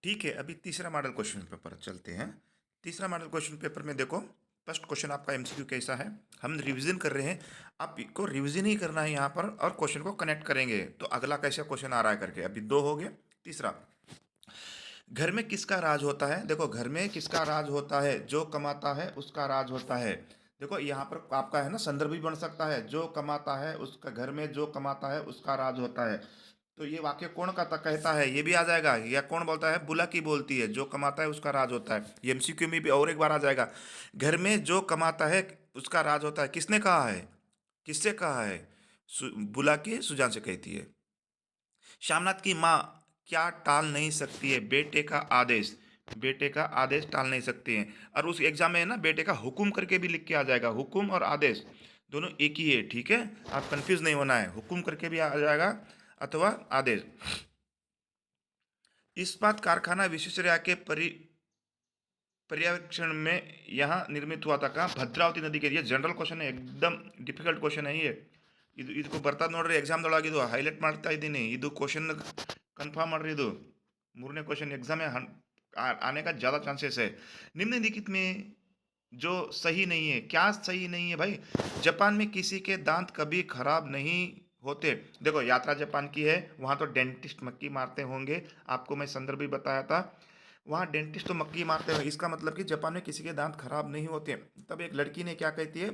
ठीक है, अभी तीसरा मॉडल क्वेश्चन पेपर चलते हैं। तीसरा मॉडल क्वेश्चन पेपर में देखो, फर्स्ट क्वेश्चन आपका एमसीक्यू कैसा है। हम रिवीजन कर रहे हैं, आपको रिवीजन ही करना है यहाँ पर और क्वेश्चन को कनेक्ट करेंगे। तो अगला कैसा क्वेश्चन आ रहा है करके, अभी दो हो गए। तीसरा, घर में किसका राज होता है। देखो, घर में किसका राज होता है, जो कमाता है उसका राज होता है। देखो यहाँ पर आपका है ना, संदर्भ भी बन सकता है, जो कमाता है उसका, घर में जो कमाता है उसका राज होता है। तो ये वाक्य कौन कहता है, ये भी आ जाएगा। या कौन बोलता है, बुला की बोलती है, जो कमाता है उसका राज होता है। ये एमसीक्यू में भी और एक बार आ जाएगा। घर में जो कमाता है उसका राज होता है, किसने कहा है, किससे कहा है। बुला के सुजान से कहती है। श्यामनाथ की माँ क्या टाल नहीं सकती है, बेटे का आदेश। बेटे का आदेश टाल नहीं सकती है। और उस एग्जाम में है ना, बेटे का हुक्म करके भी लिख के आ जाएगा। हुक्म और आदेश दोनों एक ही है, ठीक है। आप कंफ्यूज नहीं होना है, हुक्म करके भी आ जाएगा अथवा आदेश। इस्पात कारखाना विश्वेश्वरैया के पर्यवेक्षण में यहाँ निर्मित हुआ था। कहाँ, भद्रावती नदी के लिए। जनरल क्वेश्चन है, एकदम डिफिकल्ट क्वेश्चन है ये। ಇದಕ್ಕೂ ಬರ್ತಾ ನೋಡ್ರಿ ಎಕ್ಸಾಮ್ದೊಳಗಿದು ಹೈಲೈಟ್ ಮಾಡ್ತಾ ಇದ್ದೀನಿ, ಇದು क्वेश्चन कंफर्म ಮಾಡ್ರಿ ಇದು। ಮೂರನೇ क्वेश्चन एग्जाम में आने का ज़्यादा चांसेस है। निम्नलिखित में जो सही नहीं है, क्या सही नहीं है भाई। जापान में किसी के दांत कभी खराब नहीं होते। देखो, यात्रा जापान की है, वहाँ तो डेंटिस्ट मक्की मारते होंगे। आपको मैं संदर्भ भी बताया था, वहाँ डेंटिस्ट तो मक्की मारते हैं। इसका मतलब कि जापान में किसी के दांत खराब नहीं होते। तब एक लड़की ने क्या कहती है,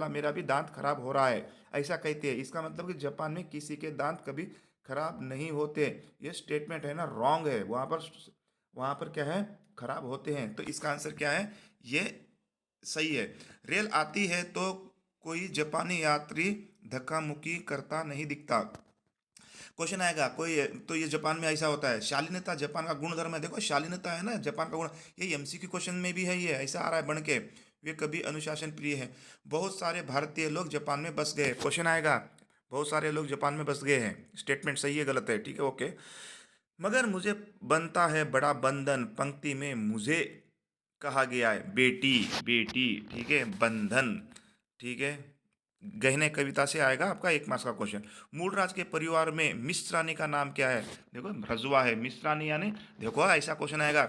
मेरा भी दांत खराब हो रहा है, ऐसा कहती है। इसका मतलब कि जापान में किसी के दांत कभी खराब नहीं होते। ये स्टेटमेंट है ना, रॉन्ग है। वहाँ पर क्या है, खराब होते हैं। तो इसका आंसर क्या है, ये सही है। रेल आती है तो कोई जापानी यात्री धक्का मुक्की करता नहीं दिखता। क्वेश्चन आएगा कोई, तो ये जापान में ऐसा होता है। शालीनता जापान का गुण धर्म है। देखो, शालीनता है ना जापान का गुण। ये एमसीक्यू क्वेश्चन में भी है, ये ऐसा आ रहा है बन के। वे कभी अनुशासन प्रिय है। बहुत सारे भारतीय लोग जापान में बस गए। क्वेश्चन आएगा, बहुत सारे लोग जापान में बस गए हैं। स्टेटमेंट सही है गलत है, ठीक है, ओके। मगर मुझे बनता है बड़ा बंधन, पंक्ति में मुझे कहा गया है बेटी। बेटी, ठीक है, बंधन, ठीक है। गहने कविता से आएगा आपका 1 मार्क्स का क्वेश्चन। मूलराज के परिवार में मिश्रानी का नाम क्या है। देखो, रजुआ है, मिश्रानी यानी, देखो ऐसा क्वेश्चन आएगा।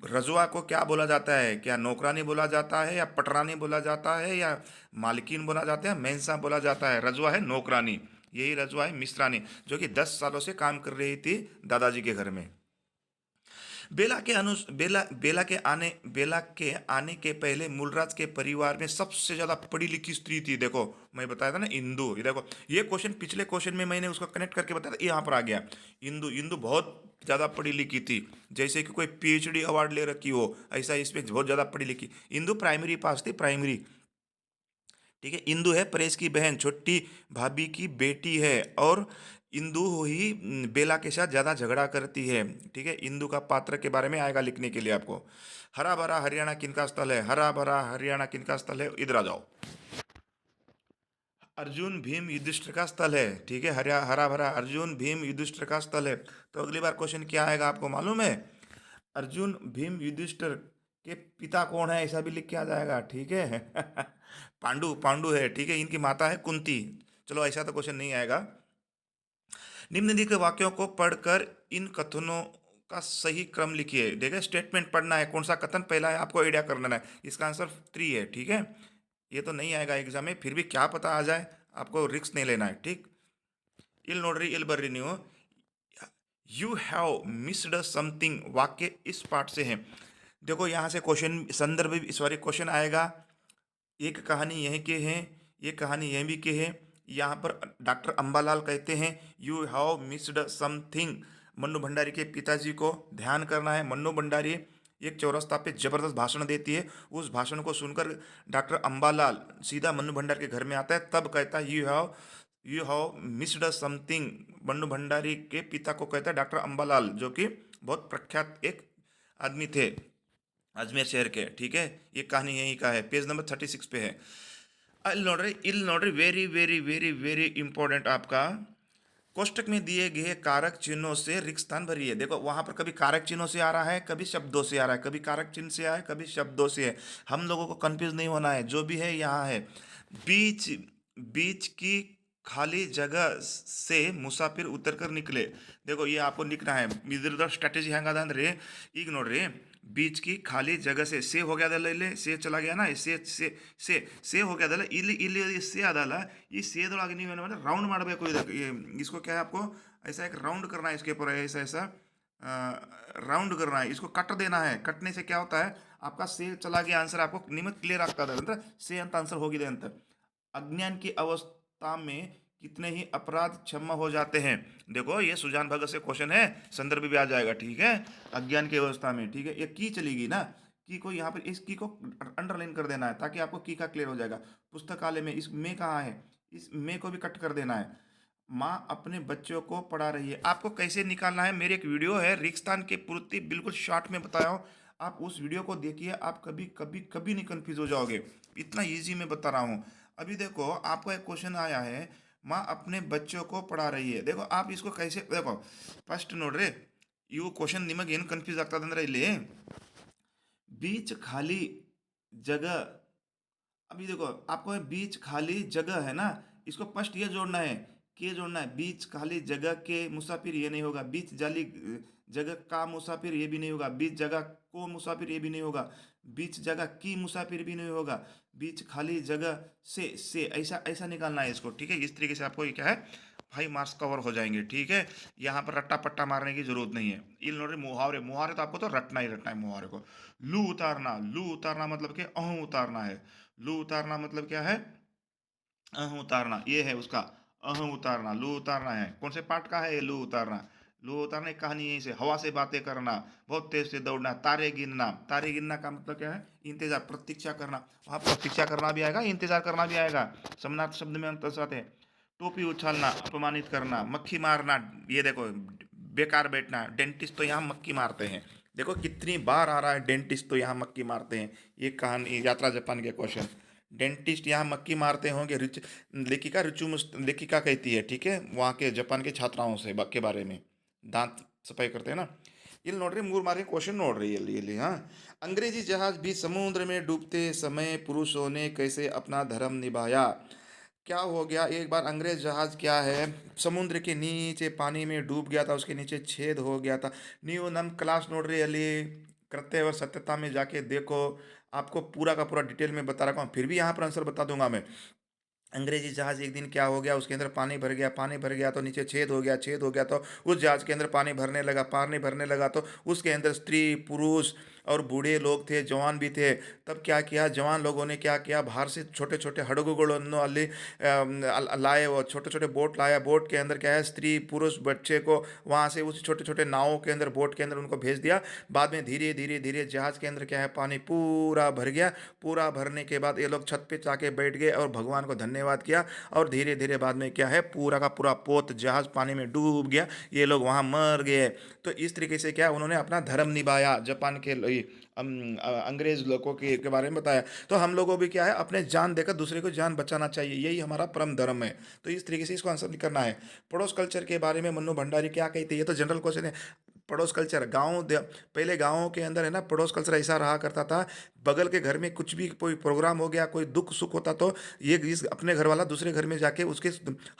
रजुआ को क्या बोला जाता है, क्या नौकरानी बोला जाता है, या पटरानी बोला जाता है, या मालकिन बोला जाता है, मेंसा बोला जाता है। रजुआ है नौकरानी, यही रजुआ है मिश्रानी, जो कि 10 सालों से काम कर रही थी दादाजी के घर में। बेला के आने के पहले मूलराज के परिवार में सबसे ज्यादा पढ़ी लिखी स्त्री थी। देखो, मैं बताया था ना, इंदु। ये देखो, ये क्वेश्चन पिछले क्वेश्चन में मैंने उसको कनेक्ट करके बताया था, यहाँ पर आ गया। इंदु, इंदु बहुत ज्यादा पढ़ी लिखी थी, जैसे कि कोई पीएचडी अवार्ड ले रखी हो, ऐसा इसमें बहुत ज्यादा पढ़ी लिखी। इंदु प्राइमरी पास थी, प्राइमरी, ठीक है। इंदु है परेश की बहन, छोटी भाभी की बेटी है। और इंदु ही बेला के साथ ज़्यादा झगड़ा करती है, ठीक है। इंदु का पात्र के बारे में आएगा लिखने के लिए आपको। हरा भरा हरियाणा किनका स्थल है, हरा भरा हरियाणा किनका स्थल है, इधर आ जाओ। अर्जुन भीम युधिष्ठिर का स्थल है, ठीक है। हरा हरा भरा अर्जुन भीम युधिष्ठिर का स्थल है। तो अगली बार क्वेश्चन क्या आएगा आपको मालूम है, अर्जुन भीम युधिष्ठिर के पिता कौन है, ऐसा भी लिख के आ जाएगा, ठीक है। पांडु, पांडु है, ठीक है। इनकी माता है कुंती। चलो, ऐसा तो क्वेश्चन नहीं आएगा। निम्नलिखित वाक्यों को पढ़कर इन कथनों का सही क्रम लिखिए। देखिए, स्टेटमेंट पढ़ना है, कौन सा कथन पहला है आपको आइडिया करना है। इसका आंसर 3 है, ठीक है। ये तो नहीं आएगा एग्जाम में, फिर भी क्या पता आ जाए, आपको रिस्क नहीं लेना है, ठीक। इल नोड्री इल बर्री न्यू, यू हैव मिस्ड समथिंग, वाक्य इस पार्ट से है। देखो, यहाँ से क्वेश्चन संदर्भ, सॉरी, क्वेश्चन आएगा। एक कहानी यहीं के हैं, ये कहानी यहीं भी के है। यहाँ पर डॉक्टर अंबालाल कहते हैं you have missed something. Mannu Bhandari के पिताजी को ध्यान करना है। मन्नू भंडारी एक चौरस्ता पे जबरदस्त भाषण देती है। उस भाषण को सुनकर डॉक्टर अंबालाल सीधा मन्नू भंडारी के घर में आता है, तब कहता है you have missed something. Mannu Bhandari के पिता को कहता है डॉक्टर अंबालाल, जो कि बहुत प्रख्यात एक आदमी थे अजमेर शहर के, ठीक है। ये कहानी यहीं का है, पेज नंबर 36 पे है। इल नोड्री very very very very important आपका। कोष्टक में दिए गए कारक चिन्हों से रिक्त स्थान भरिए। देखो, वहां पर कभी कारक चिन्हों से आ रहा है, कभी शब्दों से आ रहा है, कभी कारक चिन्ह से आया है, कभी शब्दों से है। हम लोगों को कंफ्यूज नहीं होना है, जो भी है यहाँ है। बीच, बीच की खाली जगह से मुसाफिर उतरकर निकले। देखो ये आपको लिखना है, इधर स्ट्रेटेजी ಹೆಂಗದ ಅಂದ್ರೆ ಈಗ ನೋಡ್ರಿ बीच की खाली जगह से हो गया ಅದಲ್ಲ, ಇಲ್ಲಿ से चला गया ना, से हो गया ಅದಲ್ಲ, ಇಲ್ಲಿ ಇಲ್ಲಿ से ಅದಲ್ಲ, ಈ ಸೇದೊಳಗೆ ನೀವೇನು ಮಾಡಿ राउंड ಮಾಡಬೇಕು ಇದಕ್ಕೆ, इसको क्या है आपको ऐसा एक राउंड करना है इसके ऊपर, ऐसा ऐसा राउंड करना है, इसको कट देना है। कटने से क्या होता है आपका से चला गया आंसर आपको निमक क्लियर ಆಗ್ತದೆ ಅಂದ್ರೆ से ಅಂತ आंसर ಹೋಗಿದೆ ಅಂತ। अज्ञान की अवस्था में कितने ही अपराध क्षमा हो जाते हैं। देखो ये सुजान भगत से क्वेश्चन है, संदर्भ भी आ जाएगा, ठीक है। अज्ञान की अवस्था में, ठीक है, ये की चलेगी ना, की को यहाँ पर इस की को अंडरलाइन कर देना है ताकि आपको की का क्लियर हो जाएगा। पुस्तकालय में इस में कहाँ है, इस में को भी कट कर देना है। माँ अपने बच्चों को पढ़ा रही है, आपको कैसे निकालना है, मेरी एक वीडियो है रेगिस्तान की पूर्ति बिल्कुल शॉर्ट में बताया हूँ, आप उस वीडियो को देखिए, आप कभी कभी कभी नहीं कंफ्यूज हो जाओगे, इतना इजी में बता रहा हूँ। अभी देखो आपको एक क्वेश्चन आया है, माँ अपने बच्चों को पढ़ा रही है, देखो आप इसको कैसे, देखो फर्स्ट ನೋಡ್ರಿ ಇವು ಕ್ವಶನ್ ನಿಮಗೆ ಏನು ಕನ್ಫ್ಯೂಸ್ ಆಗ್ತದೆ ಅಂದ್ರೆ ಇಲ್ಲಿ बीच खाली जगह, अभी देखो आपको है बीच खाली जगह है ना, इसको फर्स्ट ये जोड़ना है, के जोड़ना है, बीच खाली जगह के मुसाफिर ये नहीं होगा, बीच जाली जगह का मुसाफिर ये भी नहीं होगा, बीच जगह को मुसाफिर ये भी नहीं होगा, बीच जगह की मुसाफिर भी नहीं होगा, बीच खाली जगह से ऐसा ऐसा निकालना है इसको, ठीक है। इस तरीके से आपको ये क्या है भाई मार्क्स कवर हो जाएंगे, ठीक है। यहाँ पर रट्टा पट्टा मारने की जरूरत नहीं है। इन नोटे मुहावरे, मुहावरे तो आपको तो रटना ही रटना है मुहावरे को। लू उतारना मतलब कि अहू उतारना है, लू उतारना मतलब क्या है, अह उतारना, ये है उसका अह उतारना, लू उतारना है, कौन से पार्ट का है ये लू उतारना। लू उतारने की कहानी यहीं से, हवा से बातें करना, बहुत तेज से दौड़ना, तारे गिनना, तारे गिनना का मतलब क्या है, इंतजार, प्रतीक्षा करना, वहाँ प्रतीक्षा करना भी आएगा, इंतजार करना भी आएगा, समानार्थक शब्द में अंतर साथ है। टोपी उछालना, अपमानित करना, मक्खी मारना, ये देखो बेकार बैठना, डेंटिस्ट तो यहाँ मक्खी मारते हैं, देखो कितनी बार आ रहा है डेंटिस्ट तो यहाँ मक्खी मारते हैं, ये कहानी यात्रा जापान के क्वेश्चन। डेंटिस्ट यहाँ मक्खी मारते होंगे, लेखिका लेखिका कहती है, ठीक है, वहाँ के जापान के छात्राओं से के बारे में, दांत सफाई करते हैं ना। ಇಲ್ಲಿ ನೋಡ್ರಿ ಮೂರು ಮಾರ್ಕಿನ ಕ್ವಶನ್ ನೋಡ್ರಿ ಇಲ್ಲಿ हाँ। अंग्रेजी जहाज भी समुद्र में डूबते समय पुरुषों ने कैसे अपना धर्म निभाया। क्या हो गया, एक बार अंग्रेज जहाज क्या है समुद्र के नीचे पानी में डूब गया था, उसके नीचे छेद हो गया था। ನೀವು ನಮ್ಮ क्लास ನೋಡ್ರಿ ಅಲ್ಲಿ कृत्य और सत्यता में जाके देखो, आपको पूरा का पूरा डिटेल में बता रखा हूँ, फिर भी यहाँ पर आंसर बता दूंगा मैं। अंग्रेजी जहाज एक दिन क्या हो गया, उसके अंदर पानी भर गया, पानी भर गया तो नीचे छेद हो गया, छेद हो गया तो उस जहाज के अंदर पानी भरने लगा, पानी भरने लगा तो उसके अंदर स्त्री पुरुष और बूढ़े लोग थे, जवान भी थे। तब क्या किया जवान लोगों ने, क्या किया बाहर से छोटे छोटे हड़गुಗಳನ್ನು ಅಲ್ಲಿ लाए, वो छोटे छोटे बोट लाया, बोट के अंदर क्या है स्त्री पुरुष बच्चे को वहाँ से उस छोटे छोटे नावों के अंदर बोट के अंदर उनको भेज दिया। बाद में धीरे धीरे धीरे जहाज के अंदर क्या है पानी पूरा भर गया, पूरा भरने के बाद ये लोग छत पे जाके बैठ गए और भगवान को धन्यवाद किया, और धीरे धीरे बाद में क्या है पूरा का पूरा पोत जहाज पानी में डूब गया, ये लोग वहाँ मर गए। तो इस तरीके से क्या उन्होंने अपना धर्म निभाया, जापान के अंग्रेज लोगों के बारे में बताया। तो हम लोगों भी क्या है अपने जान देकर दूसरे को जान बचाना चाहिए, यही हमारा परम धर्म है। तो इस तरीके से इसको आंसर करना है। पड़ोस कल्चर के बारे में मन्नू भंडारी क्या कहती है, ये तो जनरल क्वेश्चन है। पड़ोस कल्चर पहले गाँवों के अंदर है ना पड़ोस कल्चर ऐसा रहा करता था, बगल के घर में कुछ भी कोई प्रोग्राम हो गया, कोई दुख सुख होता तो ये इस अपने घर वाला दूसरे घर में जाके उसके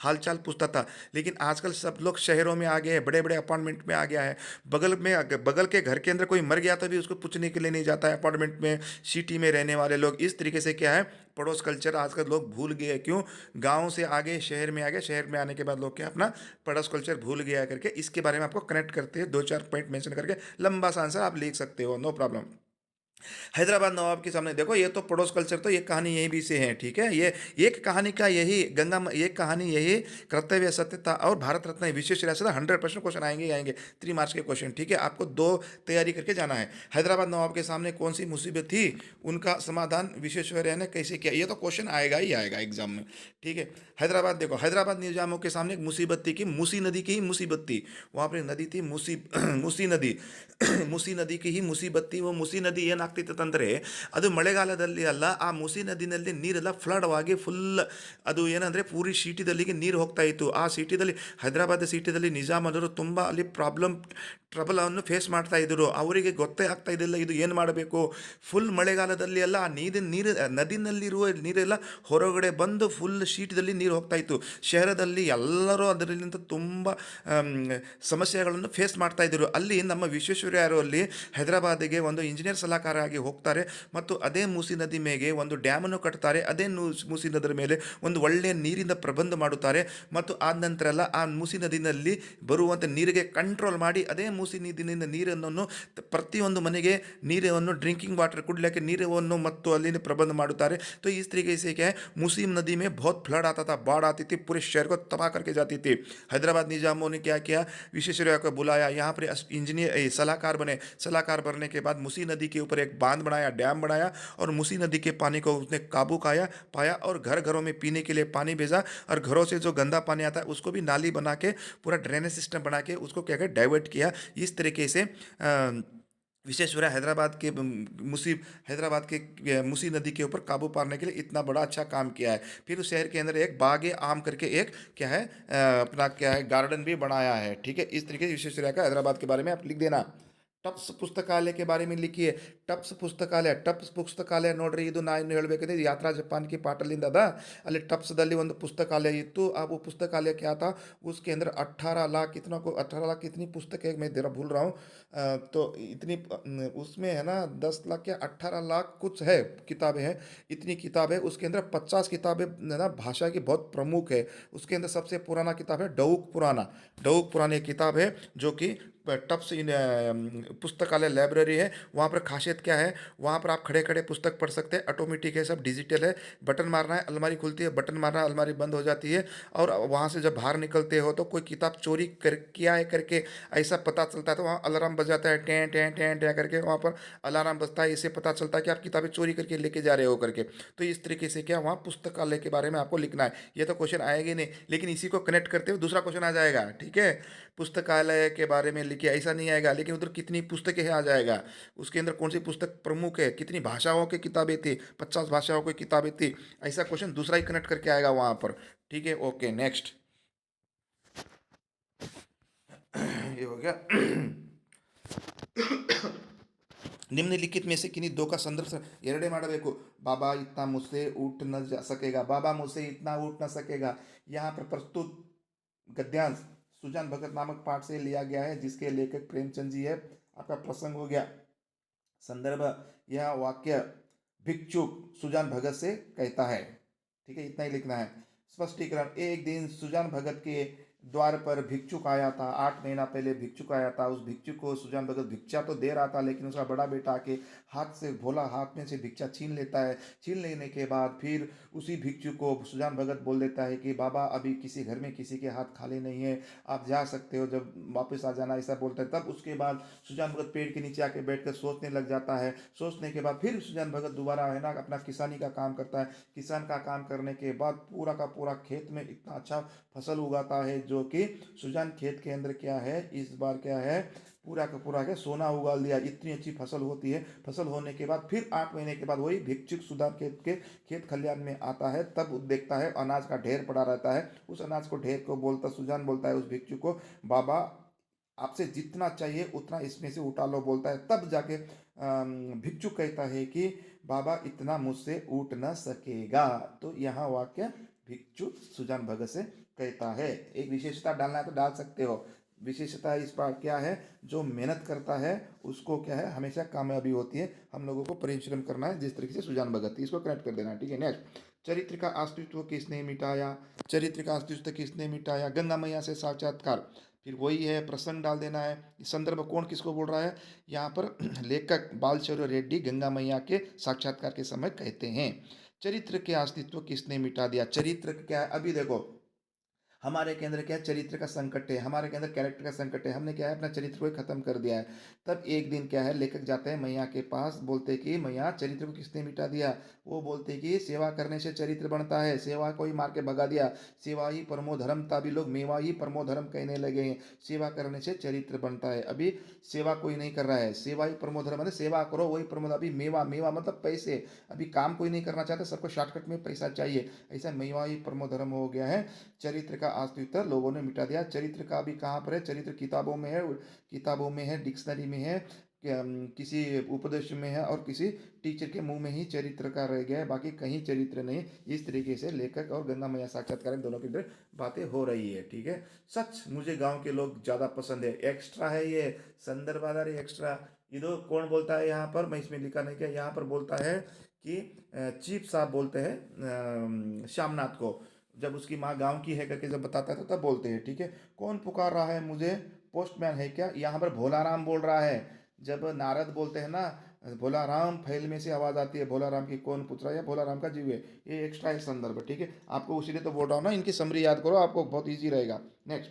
हालचाल पूछता था। लेकिन आजकल सब लोग शहरों में आ गए हैं, बड़े बड़े अपार्टमेंट में आ गया है, बगल के घर के अंदर कोई मर गया तो भी उसको पूछने के लिए नहीं जाता है अपार्टमेंट में, सिटी में रहने वाले लोग। इस तरीके से क्या है पड़ोस कल्चर आजकल लोग भूल गए हैं। क्यों, गांव से आगे शहर में आ गए, शहर में आने के बाद लोग क्या अपना पड़ोस कल्चर भूल गया करके इसके बारे में आपको कनेक्ट करते हैं, दो चार पॉइंट मेंशन करके लंबा सा आंसर आप लिख सकते हो, नो प्रॉब्लम। हैदराबाद नवाब के सामने देखो, ये तो पड़ोस कल्चर तो ये कहानी यहीं भी से है, ठीक है। ये एक कहानी का यही एक कहानी यही कर्तव्य सत्यता और भारत रत्न विशेष राशि 100% क्वेश्चन आएंगे ही आएंगे, 3 मार्क्स के क्वेश्चन, ठीक है। आपको 2 तैयारी करके जाना है। हैदराबाद नवाब के सामने कौन सी मुसीबत थी, उनका समाधान विश्वेश्वरैया ने कैसे किया, ये तो क्वेश्चन आएगा ही आएगा एग्जाम में, ठीक है। हैदराबाद देखो, हैदराबाद निजामों के सामने एक मुसीबत थी कि मूसी नदी की ही मुसीबत थी, वहाँ पर नदी थी मूसी नदी मूसी नदी की ही मुसीबत थी। वो मूसी नदी ये ना ಆಗ್ತಿತ್ತಂದರೆ ಅದು ಮಳೆಗಾಲದಲ್ಲಿ ಅಲ್ಲ, ಆ ಮೂಸಿ ನದಿನಲ್ಲಿ ನೀರೆಲ್ಲ ಫ್ಲಡ್ವಾಗಿ ಫುಲ್ ಅದು ಏನಂದರೆ ಪೂರಿ ಸಿಟಿದಲ್ಲಿಗೆ ನೀರು ಹೋಗ್ತಾ ಇತ್ತು. ಆ ಸಿಟಿದಲ್ಲಿ ಹೈದರಾಬಾದ್ ಸಿಟಿದಲ್ಲಿ ನಿಜಾಮದರು ತುಂಬ ಅಲ್ಲಿ ಟ್ರಬಲನ್ನು ಫೇಸ್ ಮಾಡ್ತಾ ಇದ್ದರು. ಅವರಿಗೆ ಗೊತ್ತೇ ಆಗ್ತಾ ಇದ್ದಿಲ್ಲ ಇದು ಏನು ಮಾಡಬೇಕು. ಫುಲ್ ಮಳೆಗಾಲದಲ್ಲಿ ಎಲ್ಲ ಆ ನೀರು ನದಿನಲ್ಲಿರುವ ನೀರೆಲ್ಲ ಹೊರಗಡೆ ಬಂದು ಫುಲ್ ಶೀಟ್ದಲ್ಲಿ ನೀರು ಹೋಗ್ತಾ ಇತ್ತು. ಶಹರದಲ್ಲಿ ಎಲ್ಲರೂ ಅದರಿಂದ ತುಂಬ ಸಮಸ್ಯೆಗಳನ್ನು ಫೇಸ್ ಮಾಡ್ತಾ ಇದ್ದರು. ಅಲ್ಲಿ ನಮ್ಮ ವಿಶ್ವೇಶ್ವರಯ್ಯರು ಅಲ್ಲಿ ಹೈದರಾಬಾದಿಗೆ ಒಂದು ಇಂಜಿನಿಯರ್ ಸಲಹಕಾರ ಆಗಿ ಹೋಗ್ತಾರೆ ಮತ್ತು ಅದೇ ಮೂಸಿ ನದಿ ಮೇಲೆ ಒಂದು ಡ್ಯಾಮನ್ನು ಕಟ್ತಾರೆ. ಅದೇ ಮೂಸಿ ನದಿಯ ಮೇಲೆ ಒಂದು ಒಳ್ಳೆಯ ನೀರಿನ ಪ್ರಬಂಧ ಮಾಡುತ್ತಾರೆ ಮತ್ತು ಆದ ನಂತರ ಎಲ್ಲ ಆ ಮೂಸಿ ನದಿನಲ್ಲಿ ಬರುವಂಥ ನೀರಿಗೆ ಕಂಟ್ರೋಲ್ ಮಾಡಿ ಅದೇ ಮೂಸಿ ನದಿಯಿಂದ ನೀರನ್ನು ಪ್ರತಿಯೊಂದು ಮನೆಗೆ ನೀರನ್ನು ड्रिंकिंग वाटर कुड़ने नीरವನ್ನು ಮತ್ತು ಅಲ್ಲಿನ ಪ್ರಬಂಧ ಮಾಡುತ್ತಾರೆ. तो इस तरीके से क्या है, मूसी नदी में बहुत फ्लड आता था, बाढ़ आती थी, पूरे शहर को तबाह करके जाती थी. हैदराबाद निजामों ने क्या किया, विश्वेश्वरैया को बुलाया, यहाँ पर इंजीनियर सलाहकार बने. सलाहकार बनने के बाद मूसी नदी के ऊपर एक बांध बनाया, डैम बनाया और मूसी नदी के पानी को उसने काबू पाया और घर घरों में पीने के लिए पानी भेजा और घरों से जो गंदा पानी आता है उसको भी नाली बना के पूरा ड्रेनेज सिस्टम बना के उसको क्या क्या डाइवर्ट किया. इस तरीके से विश्वेश्वरैया हैदराबाद के मूसी नदी के ऊपर काबू पाने के लिए इतना बड़ा अच्छा काम किया है. फिर उस शहर के अंदर एक बाग आम करके एक क्या है अपना क्या है गार्डन भी बनाया है. ठीक है, इस तरीके से विश्वेश्वरैया का हैदराबाद के बारे में आप लिख देना. टप्स पुस्तकालय के बारे में लिखिए. ಟಪ್ಸ್ ಪುಸ್ತಕಾಲಯ ನೋಡ್ರಿ, ಇದು ನಾನು ಹೇಳಬೇಕಂದ್ರೆ ಯಾತ್ರಾ ಜಪಾನ್ की ಪಾಟಲಿಂದ ಅದ. ಅಲ್ಲಿ ಟಪ್ಸ್ದಲ್ಲಿ ಒಂದು ಪುಸ್ತಕಾಲಯ ಇತ್ತು. ಆ वो पुस्तकालय क्या था, उसके अंदर 18 लाख कितनी पुस्तक है, मैं जरा भूल रहा हूँ. तो इतनी उसमें है ना 10 लाख या 18 लाख कुछ है किताबें हैं. इतनी किताब है. उसके अंदर 50 किताबें है ना भाषा की बहुत प्रमुख है. उसके अंदर सबसे पुराना किताब है डऊक पुरानी किताब है जो कि टप्स पुस्तकालय लाइब्रेरी है. वहाँ पर खासियत क्या है, वहाँ पर आप खड़े खड़े पुस्तक पढ़ सकते हैं. ऑटोमेटिक है, सब डिजिटल है. बटन मारना है अलमारी खुलती है, बटन मारना है अलमारी बंद हो जाती है. और वहाँ से जब बाहर निकलते हो तो कोई किताब चोरी किया है करके ऐसा पता चलता है. तो वहाँ अलार्म बजाता है, टें टें टें टें करके वहाँ पर अलार्म बजता है. इससे पता चलता है कि आप किताबें चोरी करके लेके जा रहे हो करके. तो इस तरीके से क्या वहाँ पुस्तकालय के बारे में आपको लिखना है. ये तो क्वेश्चन आएगा नहीं, लेकिन इसी को कनेक्ट करते हुए दूसरा क्वेश्चन आ जाएगा. ठीक है, पुस्तकालय के बारे में लिखिए, ऐसा नहीं आएगा, लेकिन उधर कितनी पुस्तकें हैं आ जाएगा. उसके अंदर कौन सी पुस्तक प्रमुख है, कितनी भाषाओं की किताबें थी, 50 भाषाओं की किताबें थी, ऐसा क्वेश्चन दूसरा ही कनेक्ट करके आएगा वहाँ पर. ठीक है, ओके नेक्स्ट. ये हो गया. निम्नलिखित में से किन्हीं दो का संदर्भ ಎರಡೇ ಮಾಡಬೇಕು. बाबा इतना मुझसे उठ न सकेगा, बाबा मुझसे इतना उठ न सकेगा. यहाँ पर प्रस्तुत गद्यांश सुजान भगत नामक पाठ से लिया गया है, जिसके लेखक प्रेमचंद जी है. आपका प्रसंग हो गया. संदर्भ, यह वाक्य भिक्षुक सुजान भगत से कहता है. ठीक है, इतना ही लिखना है. स्पष्टीकरण, एक दिन सुजान भगत के द्वार पर भिक्षुक आया था. 8 महीना पहले भिक्षुक आया था. उस भिक्षुक को सुजान भगत भिक्षा तो दे रहा था, लेकिन उसका बड़ा बेटा आके हाथ में से भिक्षा छीन लेता है. छीन लेने के बाद फिर उसी भिक्षुक को सुजान भगत बोल देता है कि बाबा अभी किसी घर में किसी के हाथ खाली नहीं है, आप जा सकते हो, जब वापस आ जाना, ऐसा बोलता है. तब उसके बाद सुजान भगत पेड़ के नीचे आके बैठकर सोचने लग जाता है. सोचने के बाद फिर सुजान भगत दोबारा है ना अपना किसानी का काम करता है. किसान का काम करने के बाद पूरा का पूरा खेत में इतना अच्छा फसल उगाता है, जो कि सुजान खेत के अंदर क्या है, इस बार क्या है, पूरा का पूरा क्या सोना उगाल दिया. इतनी अच्छी फसल होती है. फसल होने के बाद फिर 8 महीने के बाद वही भिक्षुक सुजान खेत खलियान में आता है. तब देखता है अनाज का ढेर पड़ा रहता है. उस अनाज को ढेर को सुजान बोलता है उस भिक्षुक को, बाबा आपसे जितना चाहिए उतना इसमें से उठा लो, बोलता है. तब जाके भिक्षुक कहता है कि बाबा इतना मुझसे उठ न सकेगा. तो यहाँ वाक्य भिक्षुक सुजान भगत से कहता है. एक विशेषता डालना है तो डाल सकते हो. विशेषता इस बार क्या है, जो मेहनत करता है उसको क्या है हमेशा कामयाबी होती है. हम लोगों को परिश्रम करना है, जिस तरीके से सुजान भगत, इसको कनेक्ट कर देना है. ठीक है, नेक्स्ट. चरित्र का अस्तित्व किसने मिटाया, चरित्र का अस्तित्व किसने मिटाया, गंगा मैया से साक्षात्कार. फिर वही है, प्रसंग डाल देना है. संदर्भ कौन किसको बोल रहा है, यहाँ पर लेखक बालचौर रेड्डी गंगा मैया के साक्षात्कार के समय कहते हैं. चरित्र के अस्तित्व किसने मिटा दिया. चरित्र क्या है, अभी देखो हमारे के अंदर क्या है, चरित्र का संकट है, हमारे के अंदर कैरेक्टर का संकट है, हमने क्या है अपना चरित्र को ही खत्म कर दिया है। तब एक दिन क्या है, लेखक जाते हैं मैया के पास, बोलते हैं कि मैया चरित्र को किसने मिटा दिया। वो बोलते हैं कि सेवा करने से चरित्र बनता है, सेवा को ही मार के भगा दिया, सेवा ही परमो धर्म, तभी लोग मेवा ही परमो धर्म कहने लगे हैं। सेवा करने से चरित्र बनता है, अभी सेवा कोई नहीं कर रहा है, सेवा ही परमो धर्म है, सेवा करो वही परमो, अभी मेवा, मेवा मतलब पैसे, अभी काम कोई नहीं करना चाहता, सबको शॉर्टकट में पैसा चाहिए, ऐसा मेवा ही परमो धर्म हो गया है। चरित्र का अस्तित्व लोगों ने मिटा दिया। चरित्र का भी कहाँ पर है, चरित्र किताबों में है, किताबों में है, डिक्शनरी में है, किसी उपदेश में है, और किसी टीचर के मुंह में ही चरित्र का रह गया है, बाकी कहीं चरित्र नहीं। इस तरीके से लेखक और गंगा मैया साक्षात्कार दोनों के अंदर बातें हो रही है। ठीक है, सच मुझे गांव के लोग ज़्यादा पसंद है। एक्स्ट्रा है ये संदर्भ आधार एक्स्ट्रा। ये तो कौन बोलता है यहाँ पर, मैं इसमें लिखा नहीं किया, यहाँ पर बोलता है कि चीफ साहब बोलते हैं श्यामनाथ को, जब उसकी माँ गांव की है करके जब बताता है तो तब बोलते हैं। ठीक है, कौन पुकार रहा है मुझे, पोस्टमैन है क्या, यहाँ पर भोला राम बोल रहा है। जब नारद बोलते हैं ना, भोला राम फैल में से आवाज आती है, भोला राम की कौन पूछ रहा है, भोला राम का जीव है, ये एक्स्ट्रा है संदर्भ। ठीक है, आपको उसीलिए तो बोल रहा हूँ ना, इनकी समरी याद करो, आपको बहुत ईजी रहेगा। नेक्स्ट,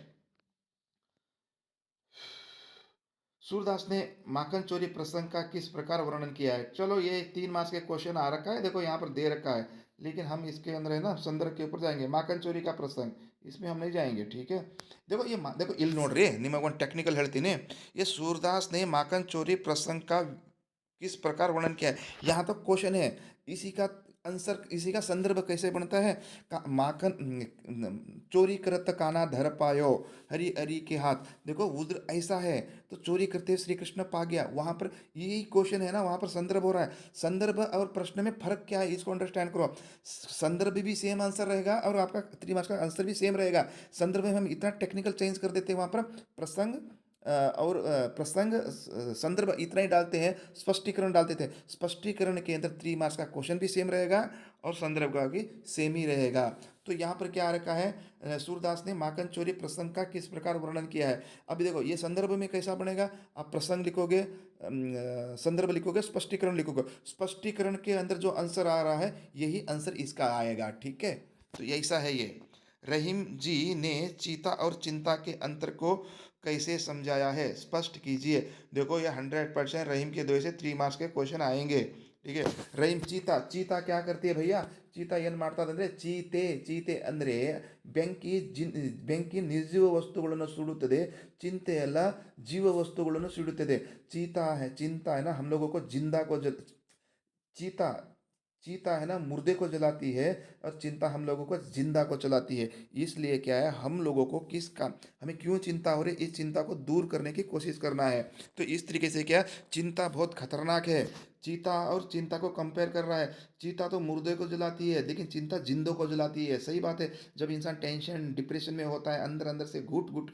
सूरदास ने माखन चोरी प्रसंग का किस प्रकार वर्णन किया है। चलो ये 3 मार्क्स के क्वेश्चन आ रखा है, देखो यहाँ पर दे रखा है, लेकिन हम इसके अंदर है ना संदर्भ के ऊपर जाएंगे। माखन चोरी का प्रसंग इसमें हम नहीं जाएंगे। ठीक है, देखो ये देखो इल नोड्रे निमगवन टेक्निकल ಹೇಳ್ತೀನಿ। ये सूरदास ने माखन चोरी प्रसंग का किस प्रकार वर्णन किया है, यहाँ तो क्वेश्चन है, इसी का आंसर, इसी का संदर्भ कैसे बनता है। माखन चोरी करत काना धर पायो, हरि हरि के हाथ। देखो उधर ऐसा है, तो चोरी करते हुए श्री कृष्ण पा गया, वहां पर यही क्वेश्चन है ना, वहां पर संदर्भ हो रहा है। संदर्भ और प्रश्न में फर्क क्या है, इसको अंडरस्टैंड करो। संदर्भ भी सेम आंसर रहेगा और आपका 3 मार्क्स का आंसर भी सेम रहेगा। संदर्भ में हम इतना टेक्निकल चेंज कर देते हैं, वहां पर प्रसंग और प्रसंग संदर्भ इतना ही डालते हैं, स्पष्टीकरण डालते थे, स्पष्टीकरण के अंदर 3 मार्क्स का क्वेश्चन भी सेम रहेगा और संदर्भ का भी सेम ही रहेगा। तो यहाँ पर क्या रखा है, सूरदास ने माखन चोरी प्रसंग का किस प्रकार वर्णन किया है। अभी देखो ये संदर्भ में कैसा बनेगा, आप प्रसंग लिखोगे, संदर्भ लिखोगे, स्पष्टीकरण लिखोगे, स्पष्टीकरण के अंदर जो आंसर आ रहा है यही आंसर इसका आएगा। ठीक है, तो ऐसा है ये। रहीम जी ने चीता और चिंता के अंतर को कैसे समझाया है, स्पष्ट कीजिए। देखो ये 100% रहीम के दो से 3 मार्क्स के क्वेश्चन आएंगे। ठीक है, रहीम चीता, चीता क्या करती है भैया, चीता ಏನು ಮಾಡ್ತದಂದ್ರೆ ಚೀತೆ, ಚೀತೆ ಅಂದರೆ ಬೆಂಕಿ ನಿರ್ಜೀವ ವಸ್ತುಗಳನ್ನು ಸುಡುತ್ತದೆ, ಚಿಂತೆ ಎಲ್ಲ जीव वस्तुಗಳನ್ನು सुಡುತ್ತದೆ। चीता है, चिंता है ना हम लोगों को जिंदा को चीता, चीता है ना मुर्दे को जलाती है, और चिंता हम लोगों को जिंदा को चलाती है। इसलिए क्या है, हम लोगों को किस काम, हमें क्यों चिंता हो रही, इस चिंता को दूर करने की कोशिश करना है। तो इस तरीके से क्या, चिंता बहुत खतरनाक है। चीता और चिंता को कंपेयर कर रहा है। चीता तो मुर्दे को जलाती है, लेकिन चिंता जिंदों को जलाती है। सही बात है, जब इंसान टेंशन डिप्रेशन में होता है, अंदर अंदर से घुट घुट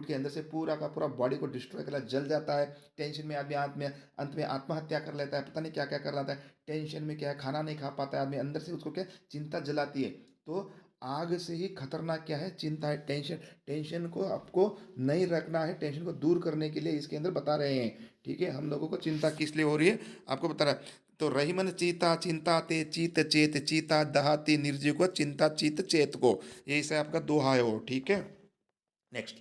के अंदर से पूरा का पूरा बॉडी को डिस्ट्रॉय कर जल जाता है। टेंशन में आदमी अंत में आत्महत्या कर लेता है, पता नहीं क्या क्या कर रहा था। टेंशन में क्या है, खाना नहीं खा पाता है आदमी, अंदर से उसको क्या चिंता जलाती है। तो आग से ही खतरनाक क्या है, चिंता है, टेंशन। टेंशन को आपको नहीं रखना है, टेंशन को दूर करने के लिए इसके अंदर बता रहे हैं। ठीक है, हम लोगों को चिंता किस लिए हो रही है आपको बता रहा है। तो रहीमन चीता चिंता ते चीत चेत, चीता दहाती निर्जीव को, चिंता चीत चेत को, यही से आपका दोहा है वो। ठीक है, नेक्स्ट,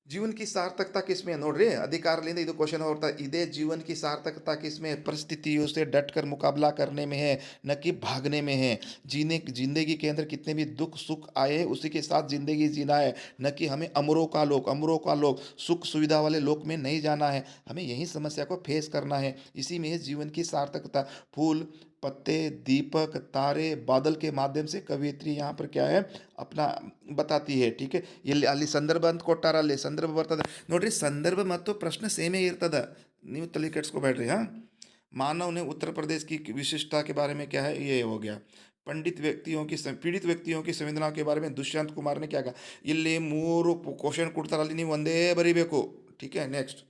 जीवन की सार्थकता किसमें नोड्रे अधिकारलिंद ಇದು क्वेश्चन होता है, इदे जीवन की सार्थकता किसमें, परिस्थितियों से डटकर मुकाबला करने में है, न कि भागने में है। जीने जिंदगी के अंदर कितने भी दुख सुख आए उसी के साथ जिंदगी जीना है, न कि हमें अमरों का लोक सुख सुविधा वाले लोक में नहीं जाना है। हमें यही समस्या को फेस करना है, इसी में है जीवन की सार्थकता। फूल पत्ते दीपक तारे बादल के माध्यम से कवियत्री यहाँ पर क्या है अपना बताती है। ठीक है, ಇಲ್ಲಿ ಅಲ್ಲಿ ಸಂದರ್ಭ ಅಂತ ಕೊಟ್ಟಾರ, ಅಲ್ಲಿ ಸಂದರ್ಭ ಬರ್ತದೆ ನೋಡ್ರಿ, ಸಂದರ್ಭ ಮತ್ತು ಪ್ರಶ್ನೆ ಸೇಮೇ ಇರ್ತದ, ನೀವು ತಲೆ ಕೆಡ್ಸ್ಕೊಬೇಡ್ರಿ। हाँ, मानव ने उत्तर प्रदेश की विशिष्टता के बारे में क्या है ये हो गया। पीड़ित व्यक्तियों की संवेदनाओं के बारे में दुष्यंत कुमार ने क्या कहा। ಇಲ್ಲಿ 3 ಕ್ವಶನ್ ಕೊಡ್ತಾರೆ, ಅಲ್ಲಿ ನೀವು ಒಂದೇ ಬರೀಬೇಕು। ठीक है, नेक्स्ट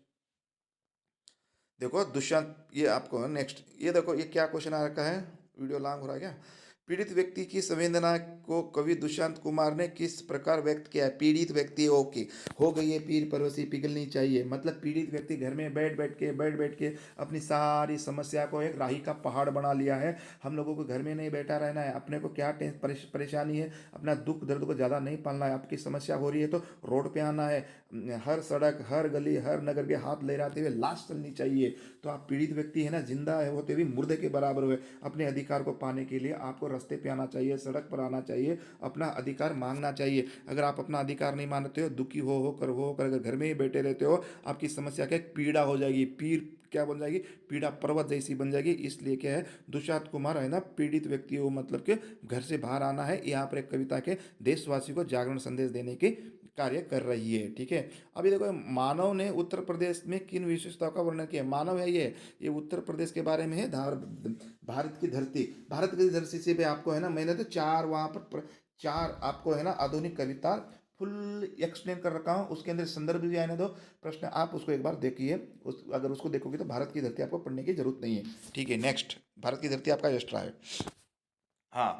देखो दुष्यंत, ये आपको नेक्स्ट, ये देखो ये क्या क्वेश्चन आ रखा है, वीडियो लॉन्ग हो रहा है क्या। पीड़ित व्यक्ति की संवेदना को कवि दुष्यंत कुमार ने किस प्रकार व्यक्त किया है? पीड़ित व्यक्ति ओके हो गई है पीर परोसी पिघलनी चाहिए, मतलब पीड़ित व्यक्ति घर में बैठ बैठ के अपनी सारी समस्या को एक राही का पहाड़ बना लिया है। हम लोगों को घर में नहीं बैठा रहना है, अपने को क्या परेशानी है, अपना दुख दर्द को ज़्यादा नहीं पालना है। आपकी समस्या हो रही है तो रोड पे आना है, हर सड़क हर गली हर नगर के हाथ लहराते हुए लाश चलनी चाहिए। तो आप पीड़ित व्यक्ति है ना, जिंदा है होते भी मुर्दे के बराबर हुए। अपने अधिकार को पाने के लिए आपको रास्ते पे आना चाहिए, सड़क पर आना चाहिए, अपना अधिकार मांगना चाहिए। अगर आप अपना अधिकार नहीं मानते हो, दुखी हो कर अगर घर में ही बैठे रहते हो, आपकी समस्या क्या एक पीड़ा हो जाएगी, पीर क्या बन जाएगी, पीड़ा पर्वत जैसी बन जाएगी। इसलिए क्या है, दुष्यंत कुमार है ना, पीड़ित व्यक्ति हो मतलब कि घर से बाहर आना है। यहाँ पर एक कविता के देशवासी को जागरण संदेश देने की कार्य कर रही है। ठीक है, अभी देखो मानव ने उत्तर प्रदेश में किन विशेषताओं का वर्णन किया? मानव है ये उत्तर प्रदेश के बारे में है। भारत की धरती, भारत की धरती से भी आपको है ना, मैंने तो चार वहाँ पर चार आपको है ना आधुनिक कविता फुल एक्सप्लेन कर रखा हूँ। उसके अंदर संदर्भ भी आने दो, प्रश्न आप उसको एक बार देखिए। अगर उसको देखोगे तो भारत की धरती आपको पढ़ने की जरूरत नहीं है। ठीक है, नेक्स्ट, भारत की धरती आपका एक्स्ट्रा है। हाँ,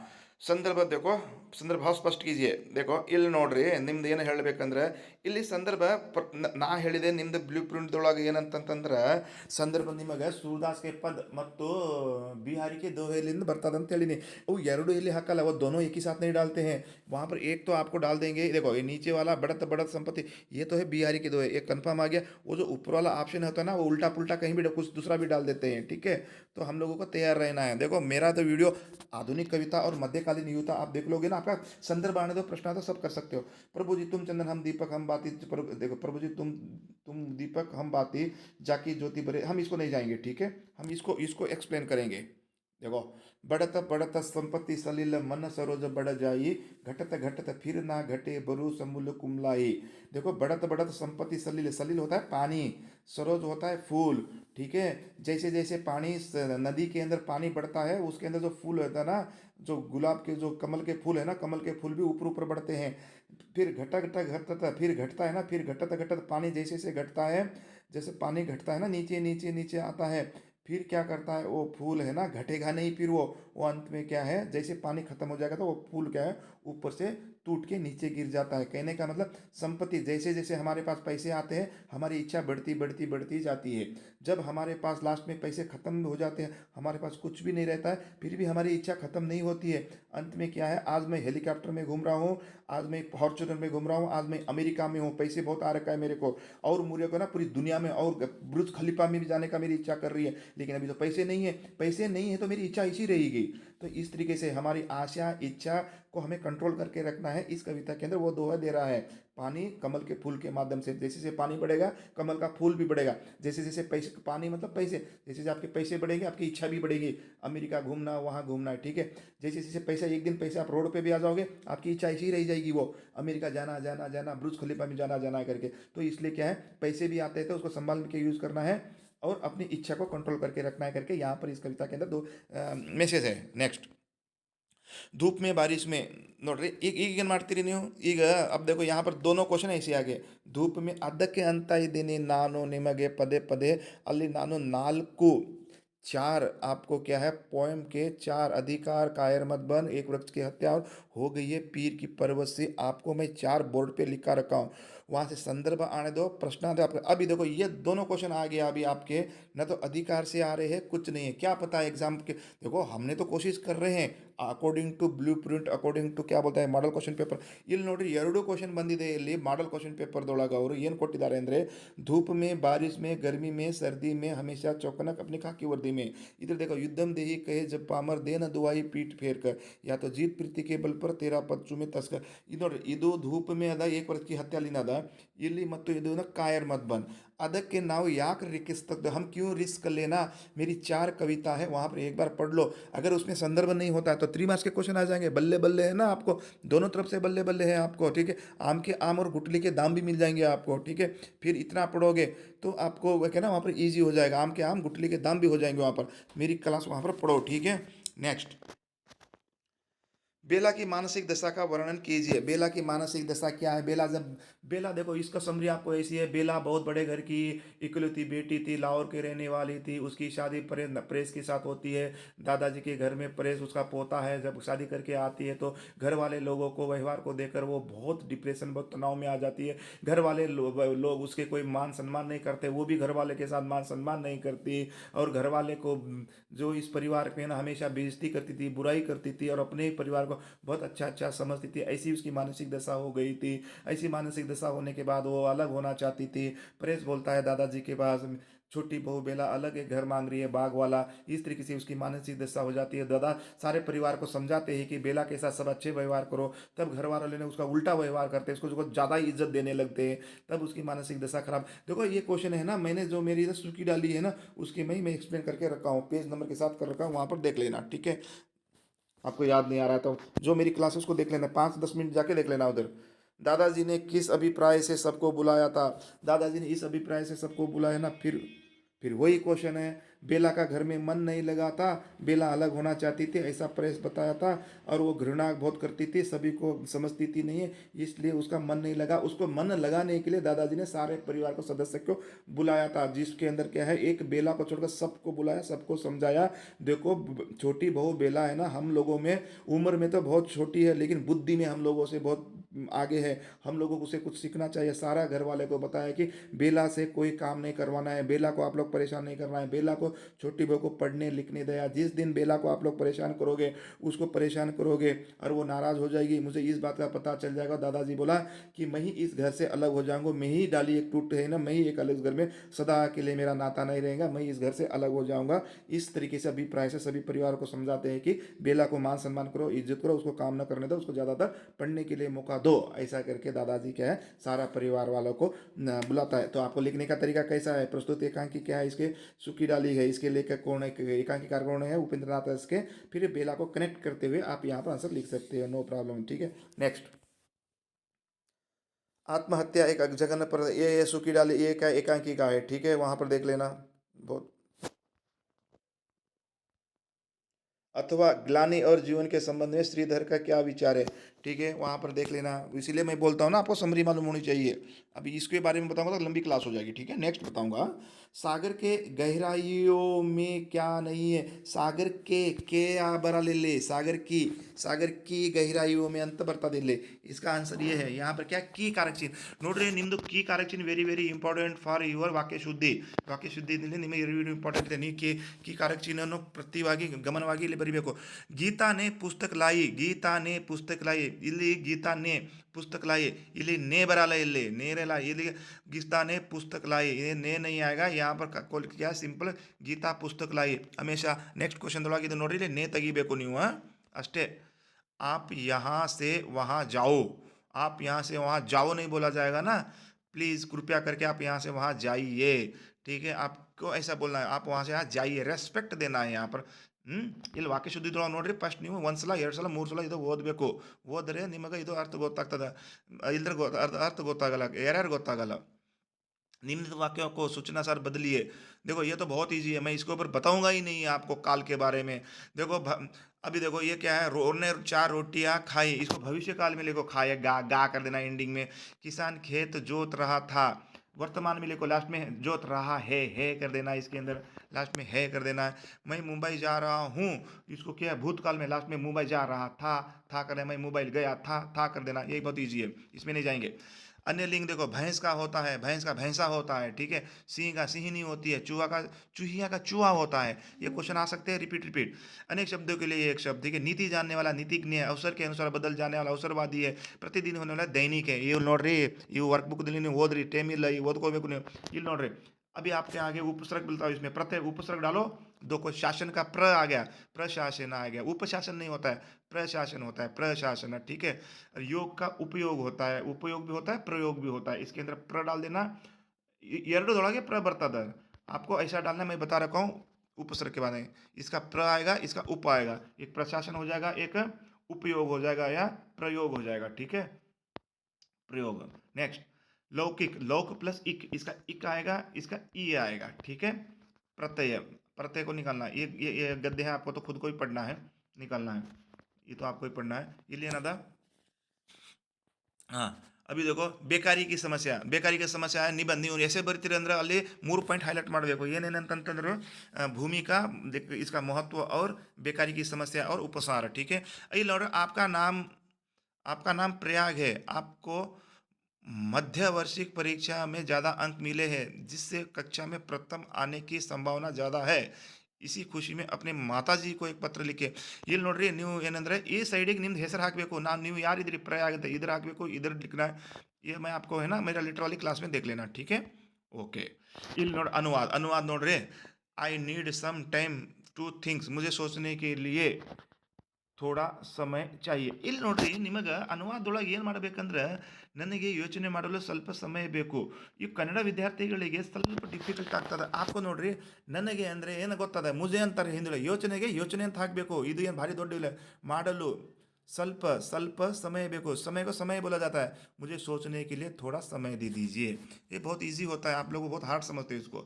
ಸಂದರ್ಭ देखो, ಸಂದರ್ಭ ಸ್ಪಷ್ಟ ಕೀಜಿಯೆ देखो ಇಲ್ಲಿ ನೋಡ್ರಿ, ನಿಮ್ದು ಏನು ಹೇಳಬೇಕಂದ್ರೆ ಇಲ್ಲಿ ಸಂದರ್ಭ ನಾ ಹೇಳಿದೆ ನಿಮ್ದು ಬ್ಲೂ ಪ್ರಿಂಟ್ದೊಳಗೆ ಏನಂತಂತಂದ್ರೆ ಸಂದರ್ಭ ನಿಮಗೆ ಸೂರದಾಸ್ ಕೆ ಪದ್ ಮತ್ತು बिहारी के दोहेಲಿಂದ ಬರ್ತದೆ ಅಂತ ಹೇಳಿನಿ। वो ಎರಡು ಇಲ್ಲಿ ಹಾಕಲ್ಲ, वो दोनों एक ही साथ नहीं डालते हैं। वहाँ पर एक तो आपको डाल देंगे, देखो ये नीचे वाला बढ़त बढ़त संपत्ति, ये तो है बिहारी के दोहे, एक कन्फर्म आ गया। वो जो ऊपर वाला ऑप्शन होता है ना, वो उल्टा पुल्टा कहीं भी कुछ दूसरा भी डाल देते हैं। ठीक है, तो हम लोगों को तैयार रहना है। देखो मेरा तो वीडियो आधुनिक कविता और मध्यकालीन युवता आप देख लोगे ना, आपका संदर्भ आने दो, प्रश्न आता सब कर सकते हो। प्रभु जी तुम चंदन हम दीपक हम बाती, देखो प्रभु जी तुम दीपक हम बाती, जाकी ज्योति बरे, हम इसको नहीं जाएंगे। ठीक है, हम इसको इसको एक्सप्लेन करेंगे। देखो, बढ़त बढ़त संपत्ति सलिल मन सरोज बढ़ जाई, घटत घटत फिर ना घटे बरु समूल कुमलाई। देखो बढ़त बढ़त संपत्ति सलिल, सलिल होता है पानी, सरोज होता है फूल। ठीक है, जैसे जैसे पानी नदी के अंदर पानी बढ़ता है, उसके अंदर जो फूल होता है ना, जो गुलाब के जो कमल के फूल है ना, कमल के फूल भी ऊपर ऊपर बढ़ते हैं। फिर घटा घटा घटता फिर घटता है ना, फिर घटत घटत पानी जैसे जैसे घटता है, जैसे पानी घटता है ना, नीचे नीचे नीचे आता है, फिर क्या करता है वो फूल है ना, घटेगा नहीं, फिर वो अंत में क्या है, जैसे पानी खत्म हो जाएगा तो वो फूल क्या है ऊपर से टूट के नीचे गिर जाता है। कहने का मतलब संपत्ति, जैसे जैसे हमारे पास पैसे आते हैं हमारी इच्छा बढ़ती बढ़ती बढ़ती जाती है। जब हमारे पास लास्ट में पैसे खत्म हो जाते हैं, हमारे पास कुछ भी नहीं रहता है, फिर भी हमारी इच्छा खत्म नहीं होती है। अंत में क्या है, आज मैं हेलीकॉप्टर में घूम रहा हूँ, आज मैं फॉर्चूनर में घूम रहा हूँ, आज मैं अमेरिका में हूँ, पैसे बहुत आ रखा है मेरे को, और मुझे को ना पूरी दुनिया में और बुर्ज खलीफा में भी जाने का मेरी इच्छा कर रही है, लेकिन अभी तो पैसे नहीं है। पैसे नहीं है तो मेरी इच्छा इसी रहेगी। तो इस तरीके से हमारी आशा इच्छा को हमें कंट्रोल करके रखना है। इस कविता के अंदर वो दोहा दे रहा है, पानी कमल के फूल के माध्यम से, जैसे जैसे पानी बढ़ेगा कमल का फूल भी बढ़ेगा, जैसे जैसे पैसे, पानी मतलब पैसे, जैसे जैसे आपके पैसे बढ़ेंगे आपकी इच्छा भी बढ़ेगी, अमेरिका घूमना वहाँ घूमना है। ठीक है, जैसे जैसे पैसा, एक दिन पैसे आप रोड पे भी आ जाओगे, आपकी इच्छा ऐसी ही रह जाएगी, वो अमेरिका जाना जाना जाना, बुर्ज खलीफा में जाना जाना करके। तो इसलिए क्या है, पैसे भी आते थे, उसको संभाल के यूज़ करना है और अपनी इच्छा को कंट्रोल करके रखना है करके यहाँ पर इस कविता के अंदर दो मैसेज है। नेक्स्ट, धूप में बारिश में ನೋಡ್ರಿ, ಈಗ ಏನು ಮಾಡ್ತೀರಿ ನೀವು ಈಗ? अब देखो यहाँ पर दोनों क्वेश्चन ऐसे आगे, धूप में ಅದಕ್ಕೆ ಅಂತ ಇದ್ದೀನಿ ನಾನು ನಿಮಗೆ ಪದೇ ಪದೇ, ಅಲ್ಲಿ ನಾನು ನಾಲ್ಕು चार आपको क्या है पोएम के चार अधिकार, कायर मत बन, एक वृक्ष की हत्या और हो गई है पीर की पर्वत से, आपको मैं चार बोर्ड पे लिखा रखा हूँ। वहाँ से संदर्भ आने दो, प्रश्न आते आपके। अभी देखो ये दोनों क्वेश्चन आ गया अभी आपके, न तो अधिकार से आ रहे हैं कुछ नहीं है, क्या पता है एग्जाम के। देखो हमने तो कोशिश कर रहे हैं according to blueprint, according to ಕ್ಯಾ ಬೋಲ್ತಾ है ಮಾಡಲ್ ಕ್ವಶನ್ ಪೇಪರ್। ಇಲ್ಲಿ ನೋಡ್ರಿ ಎರಡು ಕ್ವಶನ್ ಬಂದಿದೆ ಇಲ್ಲಿ ಮಾಡಲ್ ಕ್ವಶನ್ ಪೇಪರ್ದೊಳಗೆ, ಅವರು ಏನು ಕೊಟ್ಟಿದ್ದಾರೆ ಅಂದರೆ धूप में बारिश में गर्मी में सर्दी में हमेशा चौकनक अपनी खाकी वर्दी में। इधर देखो, युद्धम देही कहे जब पामर देन दुआई पीठ फेर कर, या तो जीत प्रीति के बल पर तेरा पद चुमे तस्कर। ಇದು ನೋಡ್ರಿ, ಇದು ಧೂಪ್ ಮೇ ಅದ ಏಕ್ ವರ್ಗಕ್ಕೆ ಹತ್ಯೆಲಿನ ಅದ ಇಲ್ಲಿ, ಮತ್ತು ಇದು ಕಾಯರ್ मत बन। ಅದಕ್ಕೆ ನಾವು ಯಾಕೆ रिस्क, हम क्यों रिस्क लेना, मेरी चार कविता है वहाँ पर एक बार पढ़ लो। अगर उसमें संदर्भ नहीं होता है तो 3 मार्क्स के क्वेश्चन आ जाएंगे, बल्ले बल्ले है ना आपको, दोनों तरफ से बल्ले बल्ले है आपको। ठीक है, आम के आम और गुटली के दाम भी मिल जाएंगे आपको। ठीक है, फिर इतना पढ़ोगे तो आपको वो क्या ना वहाँ पर ईजी हो जाएगा, आम के आम गुटली के दाम भी हो जाएंगे वहाँ पर। मेरी क्लास वहाँ पर पढ़ो। ठीक है, नेक्स्ट, बेला की मानसिक दशा का वर्णन कीजिए। बेला की मानसिक दशा क्या है? बेला देखो, इसका समरी आपको ऐसी है। बेला बहुत बड़े घर की इकलौती बेटी थी, लाहौर की रहने वाली थी। उसकी शादी परेश के साथ होती है। दादाजी के घर में परेश उसका पोता है। जब शादी करके आती है तो घर वाले लोगों को, व्यवहार को देखकर वो बहुत डिप्रेशन, बहुत तनाव में आ जाती है। घर वाले लोग उसके कोई मान सम्मान नहीं करते, वो भी घर वाले के साथ मान सम्मान नहीं करती। और घर वाले को, जो इस परिवार में ना हमेशा बेइज्जती करती थी, बुराई करती थी, और अपने ही परिवार को बहुत अच्छा अच्छा समझती थी। ऐसी उसकी मानसिक दशा हो गई थी। ऐसी मानसिक दशा होने के बाद वो अलग होना चाहती थी। परेश बोलता है दादाजी के पास, छोटी बहू बेला अलग एक घर मांग रही है, बाग वाला। इस तरीके से उसकी मानसिक दशा हो जाती है। दादा सारे परिवार को समझाते हैं कि बेला के साथ सब अच्छे व्यवहार करो, तब घर वालों ने उसका उल्टा व्यवहार करते हैं, उसको ज़्यादा इज्जत देने लगते हैं, तब उसकी मानसिक दशा खराब। देखो ये क्वेश्चन है ना, मैंने जो मेरी सूची डाली है ना, उसकी मैं एक्सप्लेन करके रखा हूँ, पेज नंबर के साथ कर रखा हूँ, वहाँ पर देख लेना, ठीक है। आपको याद नहीं आ रहा तो जो मेरी क्लासेस को देख लेना, 5-10 मिनट जाके देख लेना उधर। दादाजी ने किस अभिप्राय से सबको बुलाया था? दादाजी ने इस अभिप्राय से सबको बुलाया ना। फिर वही क्वेश्चन है। बेला का घर में मन नहीं लगा था, बेला अलग होना चाहती थी, ऐसा प्रेस बताया था। और वो घृणा बहुत करती थी, सभी को समझती थी नहीं है, इसलिए उसका मन नहीं लगा। उसको मन लगाने के लिए दादाजी ने सारे परिवार को, सदस्य को बुलाया था, जिसके अंदर क्या है, एक बेला को छोड़कर सबको बुलाया, सबको समझाया। देखो, छोटी बहू बेला है ना, हम लोगों में उम्र में तो बहुत छोटी है, लेकिन बुद्धि में हम लोगों से बहुत आगे है। हम लोगों को उसे कुछ सीखना चाहिए। सारा घर वाले को बताया कि बेला से कोई काम नहीं करवाना है, बेला को आप लोग परेशान नहीं करना है, बेला को, छोटी बहू को पढ़ने लिखने दिया। जिस दिन बेला को आप लोग परेशान करोगे, उसको परेशान करोगे और वो नाराज़ हो जाएगी, मुझे इस बात का पता चल जाएगा। दादाजी बोला कि मैं ही इस घर से अलग हो जाऊंगा, मैं ही डाली एक टूट है ना, मैं ही एक अलग घर में सदा के लिए मेरा नाता नहीं रहेगा, मैं इस घर से अलग हो जाऊंगा। इस तरीके से अभिप्राय से सभी परिवार को समझाते हैं कि बेला को मान सम्मान करो, इज्जत करो, उसको काम न करने दो, उसको ज़्यादातर पढ़ने के लिए मौका दो। ऐसा करके दादाजी क्या है, सारा परिवार वालों को बुलाता है। तो आपको लिखने का तरीका कैसा है? प्रस्तुत एकांकी क्या है, इसके सूखी डाली है, इसके लेखक कौन है, एकांकीकार कौन है, उपेंद्र नाथ इसके। फिर बेला को कनेक्ट करते हुए आप यहाँ पर आंसर लिख सकते हो, नो प्रॉब्लम, ठीक है। नेक्स्ट, आत्महत्या एक जघन्य पर, ये सूखी डाली, ये क्या एकांकी का है, ठीक है, वहां पर देख लेना। बहुत, अथवा ग्लानि और जीवन के संबंध में श्रीधर का क्या विचार है, ठीक है, वहां पर देख लेना। इसीलिए मैं बोलता हूँ ना, आपको समरी मालूम होनी चाहिए। अभी इसके बारे में बताऊंगा तो लंबी क्लास हो जाएगी, ठीक है। नेक्स्ट बताऊंगा, सागर के गहराइयों में क्या नहीं है? सागर के आ बरा ले, सागर की गहराइयों में अंत बरता दे ले। इसका आंसर ये है। यहाँ पर क्या, की कारक चिन्ह ನೋಡ್ರಿ, ನಿಮ್ದು ಕೀ कारक चिन्ह very very important for your ವಾಕ್ಯ ಶುದ್ಧಿ ನಿಮಗೆ ವೆರಿ ವೆರಿ ಇಂಪಾರ್ಟೆಂಟ್ ಇದೆ. ನೀವು ಕೀ कारक ಚಿಹ್ನನ್ನು ಪ್ರತಿವಾಗಿ ಗಮನವಾಗಿ ಇಲ್ಲಿ ಬರಿಬೇಕು. ಗೀತಾನೇ ಪುಸ್ತಕ ಲಾಯಿ, ಗೀತಾನೇ ಪುಸ್ತಕ ಲಾಯಿ, ಇಲ್ಲಿ ಗೀತಾನೇ पुस्तक लाइए, ಇಲ್ಲಿ ನೇ ಬರಲ್ಲ, ಇಲ್ಲಿ ನೇರೆ ला, ಇಲ್ಲಿ गीता ने पुस्तक लाई, ये ने नहीं आएगा यहाँ पर। क्या सिंपल, गीता पुस्तक लाई हमेशा। नेक्स्ट क्वेश्चन दೊಳಗೆ ಇದು ನೋಡ್ರಿ, ಇಲ್ಲಿ ನೇ ತೆಗಿಬೇಕು ನೀವು, ಅಷ್ಟೇ। आप यहाँ से वहाँ जाओ, आप यहाँ से वहाँ जाओ नहीं बोला जाएगा ना, प्लीज़ कृपया करके आप यहाँ से वहाँ जाइए, ठीक है। आपको ऐसा बोलना है, आप वहाँ से यहाँ जाइए, रेस्पेक्ट देना है यहाँ पर। ಇಲ್ಲಿ ವಾಕ್ಯ ಶುದ್ಧಿದೊಳಗೆ ನೋಡ್ರಿ, ಫಸ್ಟ್ ನೀವು ಒಂದು ಸಲ, ಎರಡು ಸಲ, ಮೂರು ಸಲ ಇದು ಓದಬೇಕು. ಓದ್ರೆ ನಿಮಗೆ ಇದು ಅರ್ಥ ಗೊತ್ತಾಗ್ತದೆ. ಇಲ್ದ್ರೆ ಅರ್ಥ ಗೊತ್ತಾಗಲ್ಲ, ಯಾರ್ಯಾರು ಗೊತ್ತಾಗಲ್ಲ। निम्न वाक्यों को सूचना सर बदलिए। देखो ये तो बहुत इजी है, मैं इसके ऊपर बताऊंगा ही नहीं आपको काल के बारे में। देखो अभी देखो ये क्या है, ने 4 रोटियां खाई, इसको भविष्य काल में लिखो, खाए, गा गा कर देना एंडिंग में। किसान खेत जोत रहा था, वर्तमान में लिखो, लास्ट में जोत रहा है कर देना, इसके अंदर लास्ट में है कर देना है। मैं मुंबई जा रहा हूँ, इसको क्या है, भूतकाल में, लास्ट में मुंबई जा रहा था कर देना, मैं मोबाइल गया था कर देना, यही बहुत ईजी है, इसमें नहीं जाएंगे। अन्य लिंग देखो, भैंस का होता है, भैंस का भैंसा होता है, ठीक है। सिंह का सिंहनी होती है, चूहा का चूहिया का चूहा होता है। ये क्वेश्चन आ सकते हैं, रिपीट रिपीट। अनेक शब्दों के लिए एक शब्द, ठीक है। नीति जानने वाला नीतिज्ञ है, अवसर के अनुसार बदल जाने वाला अवसरवादी है, प्रतिदिन होने वाला दैनिक है। ये ನೋಡ್ರಿ, ಇವು ವರ್ಕ್ ಬುಕ್ದಲ್ಲಿ ನೀವು ಓದ್ರಿ, ಟೈಮ್ ಇಲ್ಲ, ಈ ಓದ್ಕೋಬೇಕು ನೀವು। ಇಲ್ಲಿ ನೋಡ್ರಿ, अभी आपके आगे उपसर्ग मिलता है, इसमें प्रत्यय उपसर्ग डालो, दो को शासन का प्र आ गया, प्रशासन आ गया। उपशासन नहीं होता है, प्रशासन होता है, प्रशासन, ठीक है। और योग का उपयोग होता है, उपयोग भी होता है, प्रयोग भी होता है, इसके अंदर प्र डाल देना। ಎರಡರೊಳಗೆ प्र बರ್ತದ, आपको ऐसा डालना, मैं बता रखा हूँ उपसर्ग के बारे में। इसका प्र आएगा, इसका उप आएगा, एक प्रशासन हो जाएगा, एक उपयोग हो जाएगा या प्रयोग हो जाएगा, ठीक है, प्रयोग। नेक्स्ट, लौकिक, लौक प्लस इक, इसका इक आएगा, इसका ई आएगा, ठीक है। प्रत्यय, प्रत्यय को निकालना, ये गद्य है, आपको तो खुद को ही पढ़ना है, निकालना है। ये तो आपको ही पढ़ना है। ಇಲ್ಲಿ ಏನದ ಹಾಂ ಅಭಿ देखो बेकारी की समस्या बेकारी की समस्या है निबंध ನೀವು ऐसे ಬರ್ತೀರಿ ಅಂದ್ರೆ ಅಲ್ಲಿ 3 ಪಾಯಿಂಟ್ ಹೈಲೈಟ್ ಮಾಡಬೇಕು ಏನೇನಂತಂತಂದ್ರು भूमिका इसका महत्व और बेकारी की समस्या और उपसार ठीक है ಇಲ್ಲಿ ನೋಡ್ರಿ आपका नाम प्रयाग है आपको मध्य वार्षिक परीक्षा में ज़्यादा अंक मिले हैं जिससे कक्षा में प्रथम आने की संभावना ज़्यादा है इसी खुशी में अपने माताजी को एक पत्र लिखे ಇಲ್ಲಿ ನೋಡ್ರಿ ನೀವು ಏನಂದ್ರೆ ಈ ಸೈಡಿಗೆ ನಿಮ್ದು ಹೆಸರು ಹಾಕಬೇಕು ನಾನು ನೀವು ಯಾರಿದ್ರಿ ಪ್ರಯಾಗ ಅಂತ इधर ಹಾಕಬೇಕು इधर लिखना है ये मैं आपको है ना मेरा लिटरली क्लास में देख लेना ठीक है ओके ಇಲ್ಲಿ ನೋಡಿ अनुवाद अनुवाद ನೋಡ್ರಿ I need some time to things मुझे सोचने के लिए ಥೋಡಾ ಸಮಯ ಚಾಹಿಯೆ ಇಲ್ಲಿ ನೋಡ್ರಿ ನಿಮಗೆ ಅನುವಾದದೊಳಗೆ ಏನು ಮಾಡಬೇಕಂದ್ರೆ ನನಗೆ ಯೋಚನೆ ಮಾಡಲು ಸ್ವಲ್ಪ ಸಮಯ ಬೇಕು ಈ ಕನ್ನಡ ವಿದ್ಯಾರ್ಥಿಗಳಿಗೆ ಸ್ವಲ್ಪ ಡಿಫಿಕಲ್ಟ್ ಆಗ್ತದೆ ಹಾಕೋ ನೋಡ್ರಿ ನನಗೆ ಅಂದರೆ ಏನು ಗೊತ್ತದ ಮುಜೆ ಅಂತಾರೆ ಹಿಂದಿಲ್ಲ ಯೋಚನೆಗೆ ಯೋಚನೆ ಅಂತ ಹಾಕಬೇಕು ಇದು ಏನು ಭಾರಿ ದೊಡ್ಡ ಇಲ್ಲ ಮಾಡಲು ಸ್ವಲ್ಪ ಸ್ವಲ್ಪ समय ಬೇಕು समय को समय बोला जाता है मुझे सोचने के लिए थोड़ा समय दे दीजिए ये बहुत इजी होता है आप लोग बहुत हार्ड समझते हैं इसको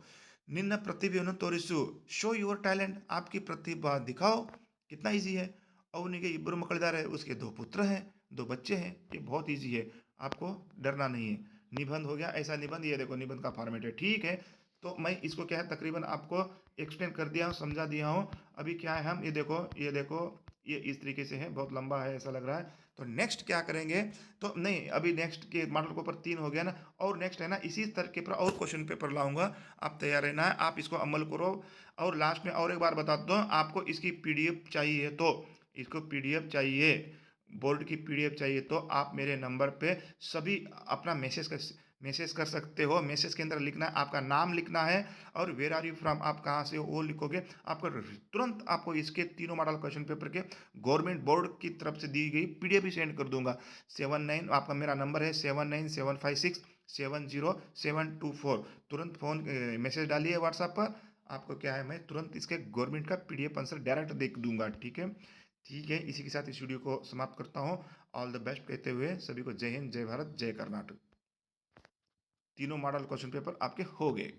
ನಿನ್ನ ಪ್ರತಿಭೆಯನ್ನು ತೋರಿಸು शो योर टैलेंट आपकी प्रतिभा दिखाओ कितना ईजी है ಅವನಿಗೆ ಇಬ್ಬರು ಮಕ್ಕಳಿದ್ದಾರೆ उसके 2 पुत्र हैं 2 बच्चे हैं ये बहुत इजी है आपको डरना नहीं है निबंध हो गया ऐसा निबंध ये देखो निबंध का फॉर्मेट है ठीक है तो मैं इसको क्या है तकरीबन आपको एक्सप्लेन कर दिया हूँ समझा दिया हूँ अभी क्या है हम ये देखो ये इस तरीके से है बहुत लंबा है ऐसा लग रहा है तो नेक्स्ट क्या करेंगे तो नहीं अभी नेक्स्ट के मॉडल के ऊपर 3 हो गया ना और नेक्स्ट है ना इसी तरह के पर और क्वेश्चन पेपर लाऊंगा आप तैयार रहना है आप इसको अमल करो और लास्ट में और एक बार बता दो आपको इसकी पीडीएफ चाहिए तो इसको पीडीएफ चाहिए बोर्ड की पीडीएफ चाहिए तो आप मेरे नंबर पे सभी अपना मैसेज कर सकते हो मैसेज के अंदर लिखना है आपका नाम लिखना है और वेर आर यू फ्रॉम आप कहाँ से हो वो लिखोगे आपको तुरंत आपको इसके तीनों मॉडल क्वेश्चन पेपर के गवर्नमेंट बोर्ड की तरफ से दी गई पीडीएफ भी सेंड कर दूंगा 79 आपका मेरा नंबर है 7975670724 तुरंत फ़ोन मैसेज डालिए व्हाट्सएप पर आपको क्या है मैं तुरंत इसके गवर्नमेंट का पीडीएफ आंसर डायरेक्ट देख दूंगा ठीक है इसी के साथ इस वीडियो को समाप्त करता हूँ ऑल द बेस्ट कहते हुए सभी को जय हिंद जय भारत जय कर्नाटक तीनों मॉडल क्वेश्चन पेपर आपके हो गए